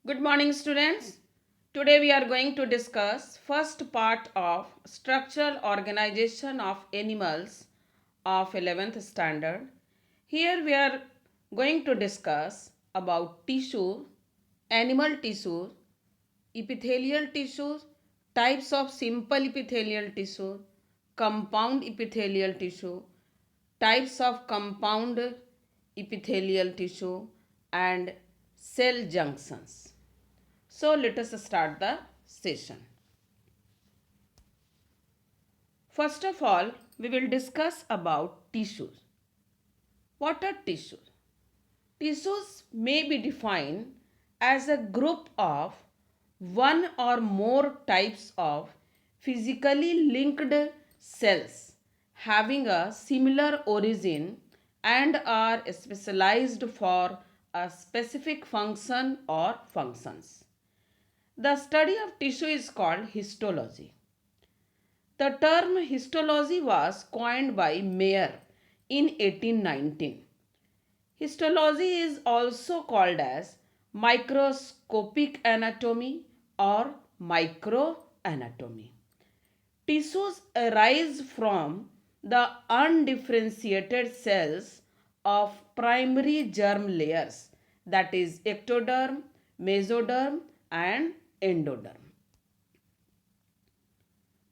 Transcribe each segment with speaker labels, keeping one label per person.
Speaker 1: Good morning, students. Today we are going to discuss first part of structural organization of animals of 11th standard. Here we are going to discuss about tissue, animal tissue, epithelial tissues, types of simple epithelial tissue, compound epithelial tissue, types of compound epithelial tissue, and cell junctions. So let us start the session. First of all, we will discuss about tissues. What are tissues? Tissues may be defined as a group of one or more types of physically linked cells having a similar origin and are specialized for a specific function or functions. The study of tissue is called histology. The term histology was coined by Mayer in 1819. Histology is also called as microscopic anatomy or microanatomy. Tissues arise from the undifferentiated cells of primary germ layers, that is ectoderm, mesoderm, and endoderm.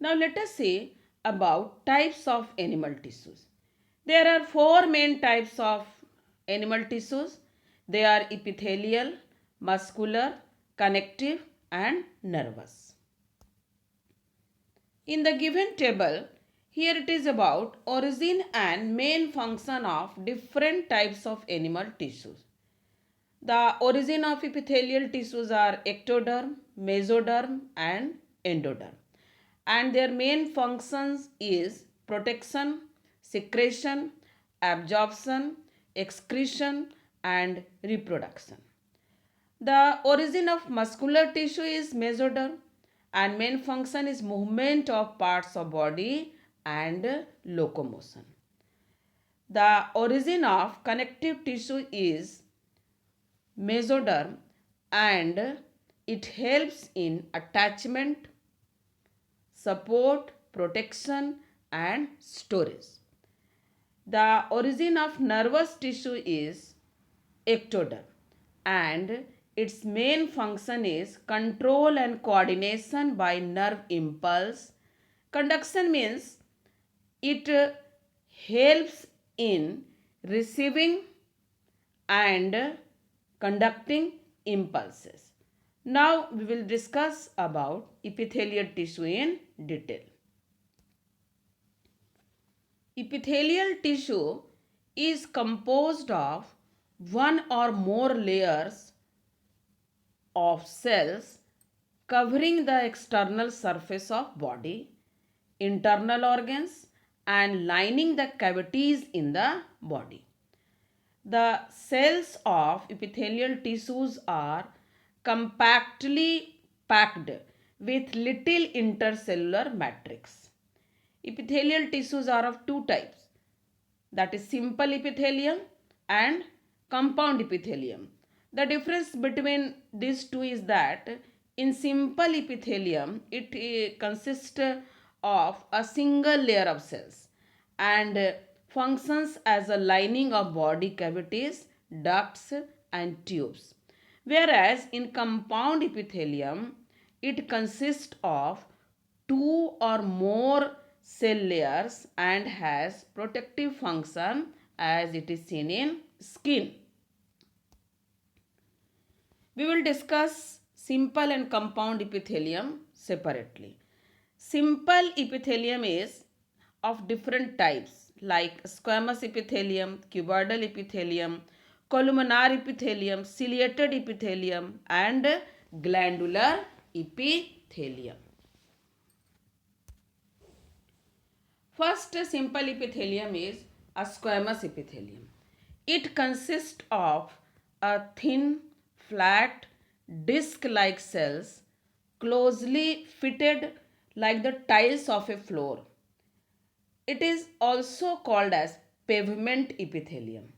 Speaker 1: Now let us say about types of animal tissues. There are four main types of animal tissues. They are epithelial, muscular, connective, and nervous. In the given table, here it is about origin and main function of different types of animal tissues. The origin of epithelial tissues are ectoderm, mesoderm, and endoderm. And their main functions is protection, secretion, absorption, excretion, and reproduction. The origin of muscular tissue is mesoderm and main function is movement of parts of body and locomotion. The origin of connective tissue is mesoderm and it helps in attachment, support, protection, and storage. The origin of nervous tissue is ectoderm and its main function is control and coordination by nerve impulse. Conduction means it helps in receiving and conducting impulses. Now we will discuss about epithelial tissue in detail. Epithelial tissue is composed of one or more layers of cells covering the external surface of body, internal organs, and lining the cavities in the body. The cells of epithelial tissues are compactly packed with little intercellular matrix. Epithelial tissues are of two types, that is simple epithelium and compound epithelium. The difference between these two is that in simple epithelium it consists of a single layer of cells and functions as a lining of body cavities, ducts, and tubes. Whereas in compound epithelium it consists of two or more cell layers and has protective function as it is seen in skin. We will discuss simple and compound epithelium separately. Simple epithelium is of different types like squamous epithelium, cuboidal epithelium, columnar epithelium, ciliated epithelium, and glandular epithelium. First simple epithelium is a squamous epithelium. It consists of a thin, flat, disc-like cells closely fitted like the tiles of a floor. It is also called as pavement epithelium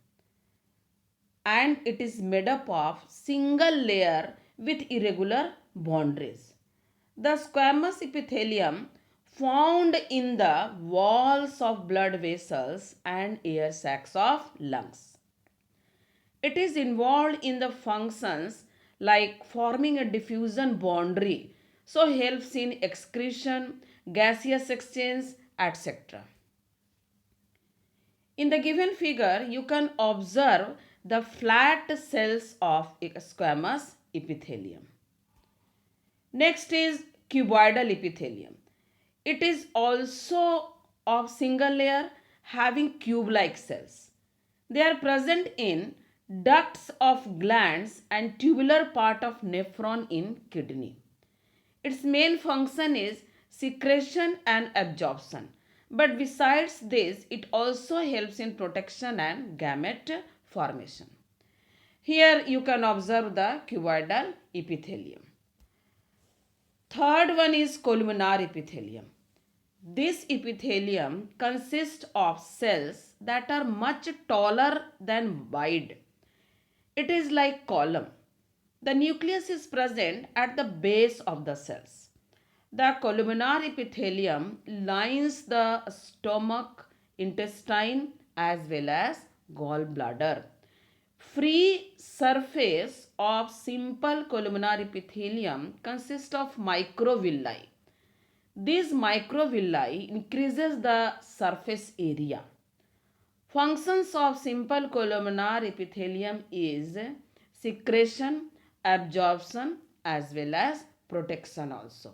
Speaker 1: and it is made up of single layer with irregular boundaries. The squamous epithelium found in the walls of blood vessels and air sacs of lungs. It is involved in the functions like forming a diffusion boundary, so helps in excretion, gaseous exchange, etc. In the given figure, you can observe the flat cells of squamous epithelium. Next is cuboidal epithelium. It is also of single layer having cube-like cells. They are present in ducts of glands and tubular part of nephron in kidney. Its main function is secretion and absorption. But besides this, it also helps in protection and gamete formation. Here you can observe the cuboidal epithelium. Third one is columnar epithelium. This epithelium consists of cells that are much taller than wide. It is like column. The nucleus is present at the base of the cells. The columnar epithelium lines the stomach, intestine as well as gallbladder. Free surface of simple columnar epithelium consists of microvilli. These microvilli increases the surface area. Functions of simple columnar epithelium is secretion, absorption as well as protection also.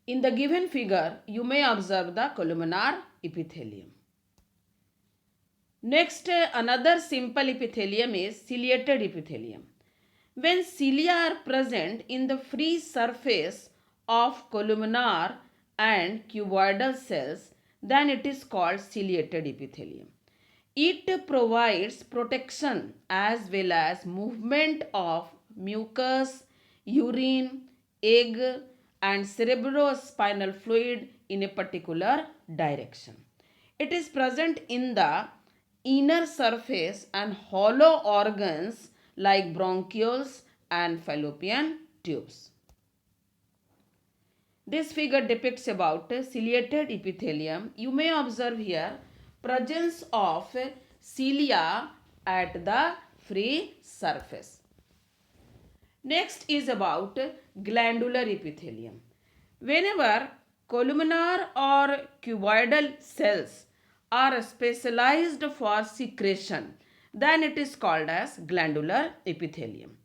Speaker 1: In the given figure, you may observe the columnar epithelium. Next, another simple epithelium is ciliated epithelium. When cilia are present in the free surface of columnar and cuboidal cells, then it is called ciliated epithelium. It provides protection as well as movement of mucus, urine, egg and cerebrospinal fluid in a particular direction. It is present in the inner surface and hollow organs like bronchioles and fallopian tubes. This figure depicts about ciliated epithelium. You may observe here presence of cilia at the free surface. Next is about glandular epithelium. Whenever columnar or cuboidal cells are specialized for secretion, then it is called as glandular epithelium.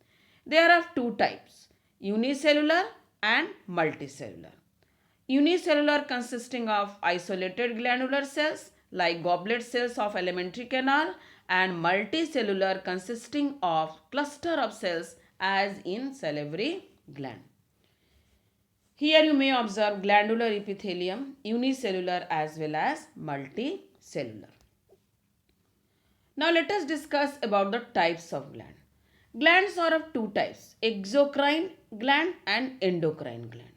Speaker 1: There are two types, unicellular and multicellular. Unicellular consisting of isolated glandular cells like goblet cells of alimentary canal and multicellular consisting of cluster of cells as in salivary gland. Here you may observe glandular epithelium, unicellular as well as multicellular. Now let us discuss about the types of gland. Glands are of two types, exocrine gland and endocrine gland.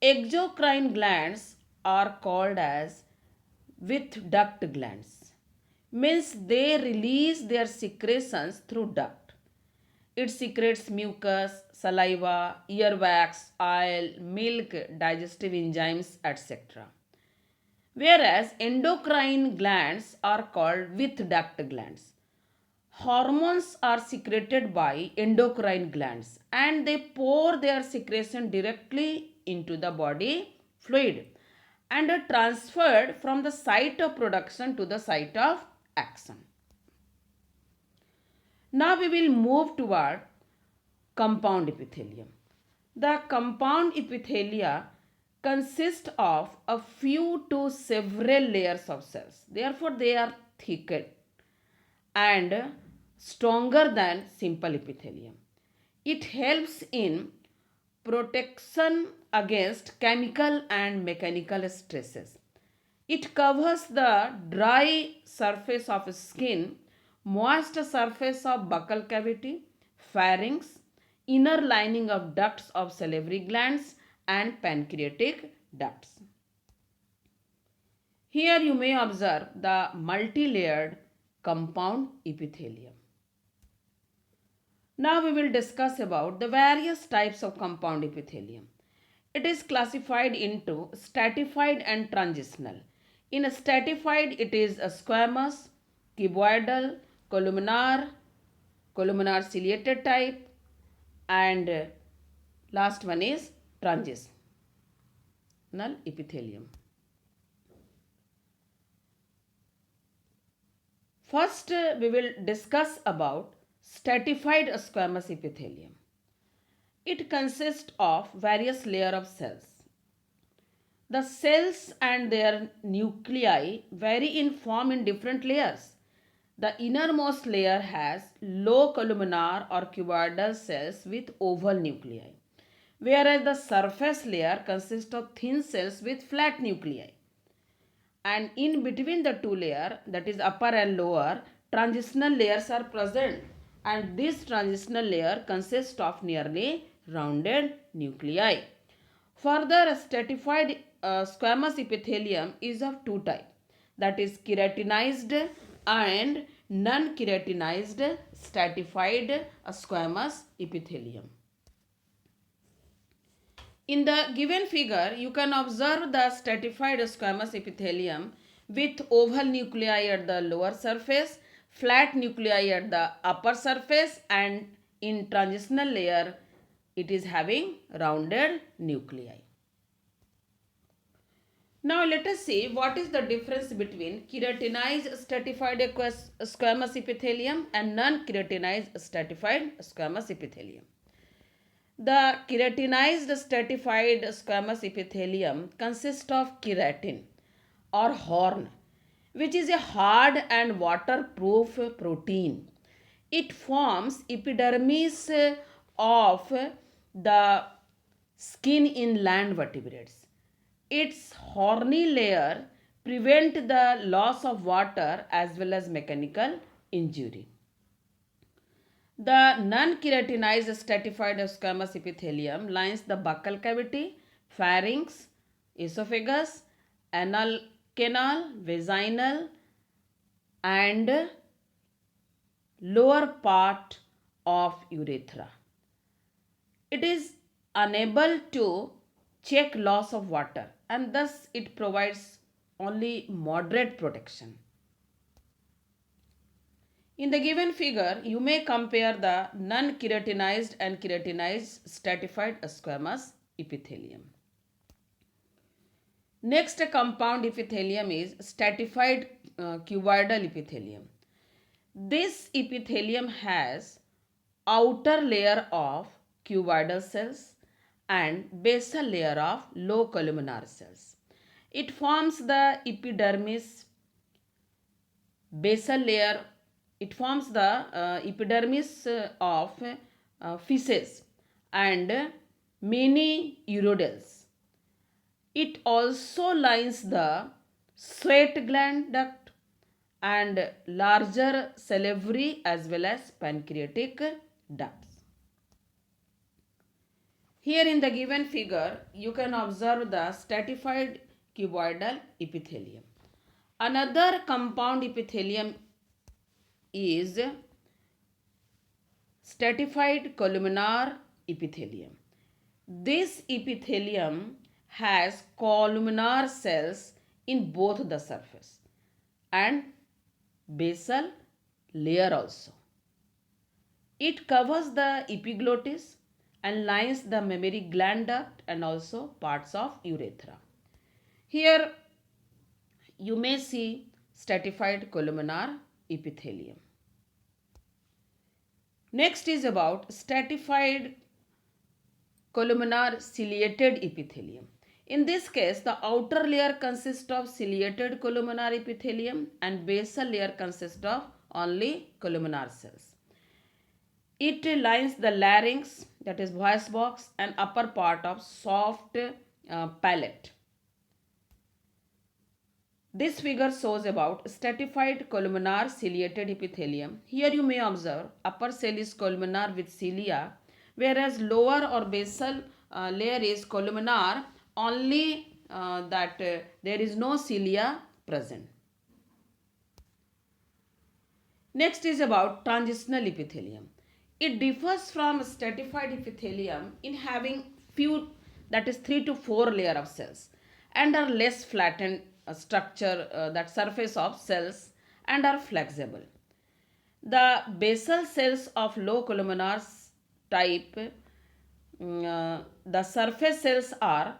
Speaker 1: Exocrine glands are called as with duct glands. Means they release their secretions through duct. It secretes mucus, saliva, earwax, oil, milk, digestive enzymes, etc. Whereas endocrine glands are called with duct glands. Hormones are secreted by endocrine glands and they pour their secretion directly into the body fluid and are transferred from the site of production to the site of action. Now we will move toward compound epithelium. The compound epithelia consist of a few to several layers of cells. Therefore, they are thicker and stronger than simple epithelium. It helps in protection against chemical and mechanical stresses. It covers the dry surface of skin, moist surface of buccal cavity, pharynx, inner lining of ducts of salivary glands and pancreatic ducts. Here you may observe the multi-layered compound epithelium. Now we will discuss about the various types of compound epithelium. It is classified into stratified and transitional. In a stratified, it is a squamous, cuboidal, columnar, columnar ciliated type, and last one is transitional epithelium. First, we will discuss about stratified squamous epithelium. It consists of various layers of cells. The cells and their nuclei vary in form in different layers. The innermost layer has low columnar or cuboidal cells with oval nuclei, whereas the surface layer consists of thin cells with flat nuclei. And in between the two layers, that is upper and lower, transitional layers are present, and this transitional layer consists of nearly rounded nuclei. Further, stratified squamous epithelium is of two types, that is keratinized and non-keratinized stratified squamous epithelium. In the given figure, you can observe the stratified squamous epithelium with oval nuclei at the lower surface, flat nuclei at the upper surface, and in transitional layer, it is having rounded nuclei. Now let us see what is the difference between keratinized stratified squamous epithelium and non-keratinized stratified squamous epithelium. The keratinized stratified squamous epithelium consists of keratin or horn, which is a hard and waterproof protein. It forms epidermis of the skin in land vertebrates. Its horny layer prevent the loss of water as well as mechanical injury. The non-keratinized stratified squamous epithelium lines the buccal cavity, pharynx, esophagus, anal canal, vaginal, and lower part of urethra. It is unable to check loss of water, and thus it provides only moderate protection. In the given figure, you may compare the non-keratinized and keratinized stratified squamous epithelium. Next compound epithelium is stratified cuboidal epithelium. This epithelium has outer layer of cuboidal cells and basal layer of low columnar cells. It forms the epidermis basal layer. It forms the epidermis of feces and many urodels. It also lines the sweat gland duct and larger salivary as well as pancreatic ducts. Here in the given figure, you can observe the stratified cuboidal epithelium. Another compound epithelium is stratified columnar epithelium. This epithelium has columnar cells in both the surface and basal layer also. It covers the epiglottis and lines the mammary gland duct and also parts of urethra. Here you may see stratified columnar epithelium. Next is about stratified columnar ciliated epithelium. In this case, the outer layer consists of ciliated columnar epithelium and basal layer consists of only columnar cells. It lines the larynx, that is voice box, and upper part of soft palate. This figure shows about stratified columnar ciliated epithelium. Here you may observe upper cell is columnar with cilia, whereas lower or basal layer is columnar only that there is no cilia present. Next is about transitional epithelium. It differs from stratified epithelium in having few, that is 3 to 4 layer of cells, and are less flattened structure, that surface of cells, and are flexible. The basal cells of low columnar type, the surface cells are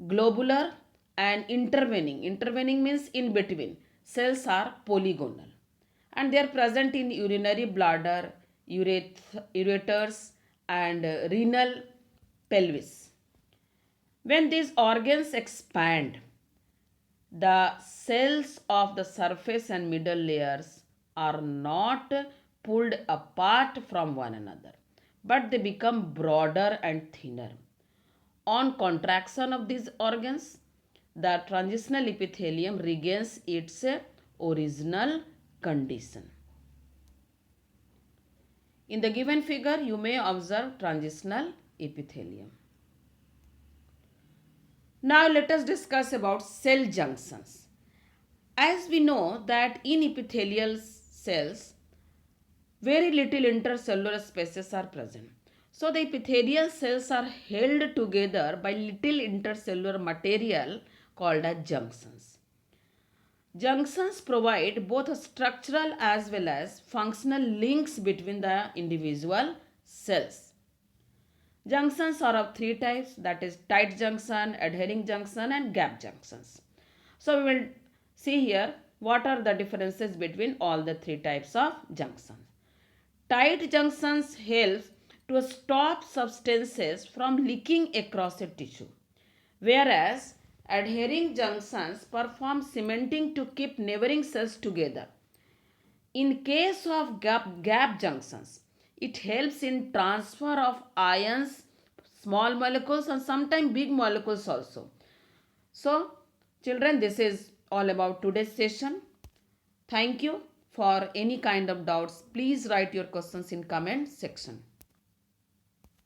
Speaker 1: globular, and intervening. Intervening means in between. Cells are polygonal, and they are present in urinary bladder, ureters, and renal pelvis. When these organs expand, the cells of the surface and middle layers are not pulled apart from one another, but they become broader and thinner. On contraction of these organs, the transitional epithelium regains its original condition. In the given figure, you may observe transitional epithelium. Now let us discuss about cell junctions. As we know that in epithelial cells, very little intercellular spaces are present. So the epithelial cells are held together by little intercellular material called as junctions. Junctions provide both structural as well as functional links between the individual cells. Junctions are of three types, that is tight junction, adhering junction, and gap junctions. So we will see here what are the differences between all the three types of junctions. Tight junctions help to stop substances from leaking across a tissue, whereas adhering junctions perform cementing to keep neighboring cells together. In case of gap junctions, it helps in transfer of ions, small molecules, and sometimes big molecules also. So, children, this is all about today's session. Thank you. For any kind of doubts, please write your questions in comment section.